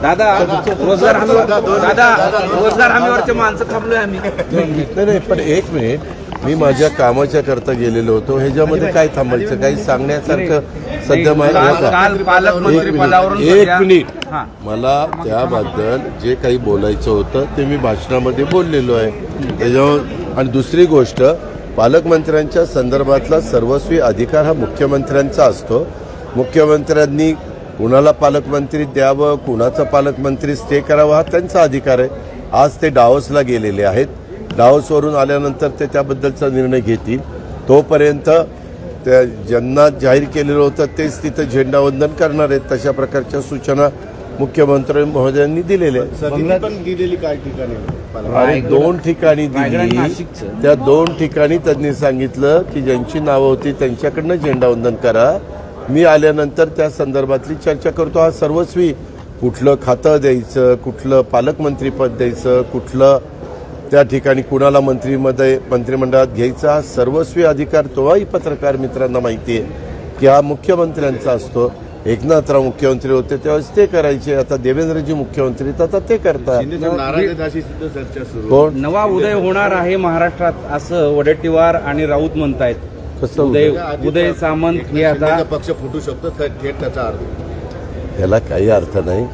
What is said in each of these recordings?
दादा रोजगार हमीवरचे माणसं थांबलोय आम्ही. नाही पण एक मिनिट, मी माझ्या कामाच्या करता गेलेलो होतो. ह्याच्यामध्ये काय थांबायचं, काही सांगण्यासारखं सध्या एक मिनिट, मला त्याबद्दल जे काही बोलायचं होतं ते मी भाषणामध्ये बोललेलो आहे त्याच्यावर. आणि दुसरी गोष्ट, पालकमंत्र्यांच्या संदर्भातला सर्वस्वी अधिकार हा मुख्यमंत्र्यांचा असतो. मुख्यमंत्र्यांनी कुणाला पालकमंत्री द्यावं, कुणाचं पालकमंत्री स्टे करावं हा त्यांचा अधिकार आहे. आज ते डावोसला गेलेले आहेत. डावोसवरून आल्यानंतर ते त्याबद्दलचा निर्णय घेतील. तोपर्यंत त्या ज्यांना जाहीर केलेलं होतं तेच तिथं झेंडावंदन करणार आहेत. तशा प्रकारच्या सूचना मुख्यमंत्री महोदयांनी दिलेल्या आहेत. आणि 2 ठिकाणी दिली. त्या 2 ठिकाणी त्यांनी सांगितलं की ज्यांची नावं होती त्यांच्याकडनं झेंडावंदन करा. मी आल्यानंतर त्या संदर्भातली चर्चा करतो. हा सर्वस्वी कुठलं खातं द्यायचं, कुठलं पालकमंत्रीपद द्यायचं, कुठलं त्या ठिकाणी कुणाला मंत्रिमंडळात घ्यायचा, सर्वस्वी अधिकार तोही पत्रकार मित्रांना माहिती आहे की हा मुख्यमंत्र्यांचा असतो. एकनाथराव मुख्यमंत्री होते त्यावेळेस ते करायचे. आता देवेंद्रजी मुख्यमंत्री आता ते करतात. कोण नवा उदय होणार आहे महाराष्ट्रात असं वडेट्टीवार आणि राऊत म्हणतायत. कसं उदय सामंत हे आता पक्ष फुटू शकतो थेट त्याचा अर्थ. याला काही अर्थ नाही.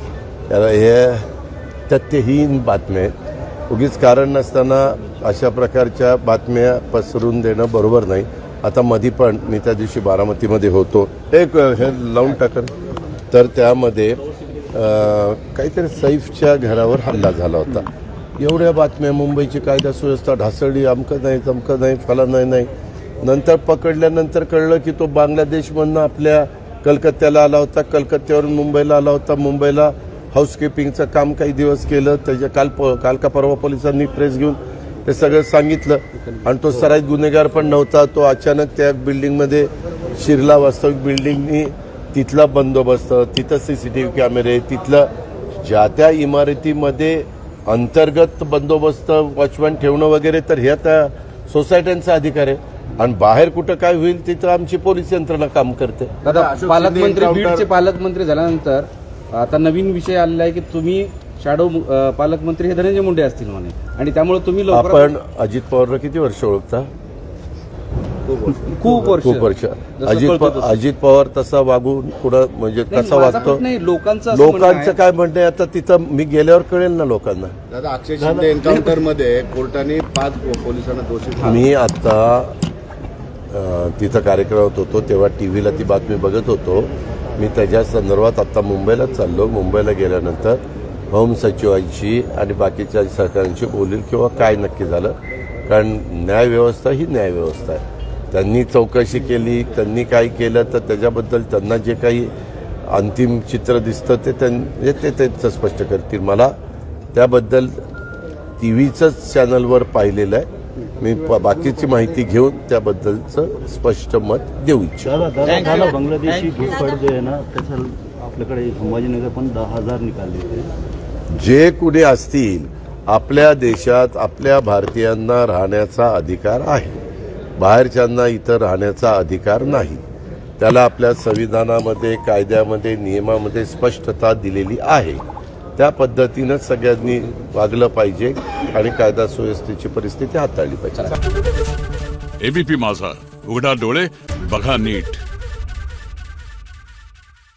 त्याला हे तथ्यहीन बातम्या आहेत. उगीच कारण नसताना अशा प्रकारच्या बातम्या पसरून देणं बरोबर नाही. आता मधी पण मी त्या दिवशी बारामतीमध्ये होतो. एक हे लावून टाकन तर त्यामध्ये काहीतरी सैफच्या घरावर हल्ला झाला होता. एवढ्या बातम्या, मुंबईची कायदा सुव्यवस्था ढासळली, अमकं नाही तमकं नाही फलानं नाही. नंतर पकडल्यानंतर कळलं की तो बांगलादेशमधनं आपल्या कलकत्त्याला आला होता. कलकत्त्यावरून मुंबईला आला होता. मुंबईला हाऊसकीपिंगचं काम काही दिवस केलं. त्याच्या काल का परवा पोलिसांनी प्रेस घेऊन ते सगळं सांगितलं. आणि तो सराईत गुन्हेगार पण नव्हता. तो अचानक त्या बिल्डिंगमध्ये शिरला. वास्तविक बिल्डिंगनी तिथला बंदोबस्त, तिथं CCTV कॅमेरे, तिथलं ज्या त्या इमारतीमध्ये अंतर्गत बंदोबस्त, वॉचमॅन ठेवणं वगैरे, तर ह्या त्या सोसायट्यांचा अधिकार आहे. आणि बाहेर कुठं काय होईल तिथं आमची पोलीस यंत्रणा काम करते. पालकमंत्री, बीडचे पालकमंत्री झाल्यानंतर आता नवीन विषय आलेला आहे की तुम्ही शॅडो पालकमंत्री हे धनंजय मुंडे असतील म्हणे. आणि त्यामुळे आपण अजित पवारला किती वर्ष ओळखता? खूप वर्ष. अजित पवार तसा वागून कुठं म्हणजे कसा वागतो लोकांचं काय म्हणणं आता तिथं मी गेल्यावर कळेल ना लोकांना. दादा, अक्षय शिंदे एन्काउंटर मध्ये कोर्टाने 5 पोलिसांना दोषी. मी आता तिथं कार्यक्रमात होतो तेव्हा टीव्हीला ती बातमी बघत होतो. मी त्याच्या संदर्भात आता मुंबईला चाललो. मुंबईला गेल्यानंतर होम सचिवांशी आणि बाकीच्या सहकाऱ्यांशी बोलील किंवा काय नक्की झालं. कारण न्यायव्यवस्था ही न्यायव्यवस्था आहे. त्यांनी चौकशी केली, त्यांनी काय केलं तर त्याच्याबद्दल त्यांना जे काही अंतिम चित्र दिसतं ते त्यांचं स्पष्ट करतील. मला त्याबद्दल टीव्हीचंच चॅनलवर पाहिलेलं आहे. मी बाकीची माहिती घेऊन त्याबद्दलचं स्पष्ट मत देऊ इच्छितो. बांगलादेशी घुसखोर जो आहे ना त्याचा आपल्याकडे संभाजीनगर पण 10,000 निकाले. जे कुणी असतील आपल्या देशात आपल्या भारतीयांना राहण्याचा अधिकार आहे. बाहेरच्यांना इथं राहण्याचा अधिकार नाही. त्याला आपल्या संविधानामध्ये, कायद्यामध्ये, नियमामध्ये स्पष्टता दिलेली आहे. त्या पद्धतीनं सगळ्यांनी वागलं पाहिजे आणि कायदा सुव्यवस्थेची परिस्थिती हाताळली पाहिजे. एबीपी माझा, उघडा डोळे बघा नीट.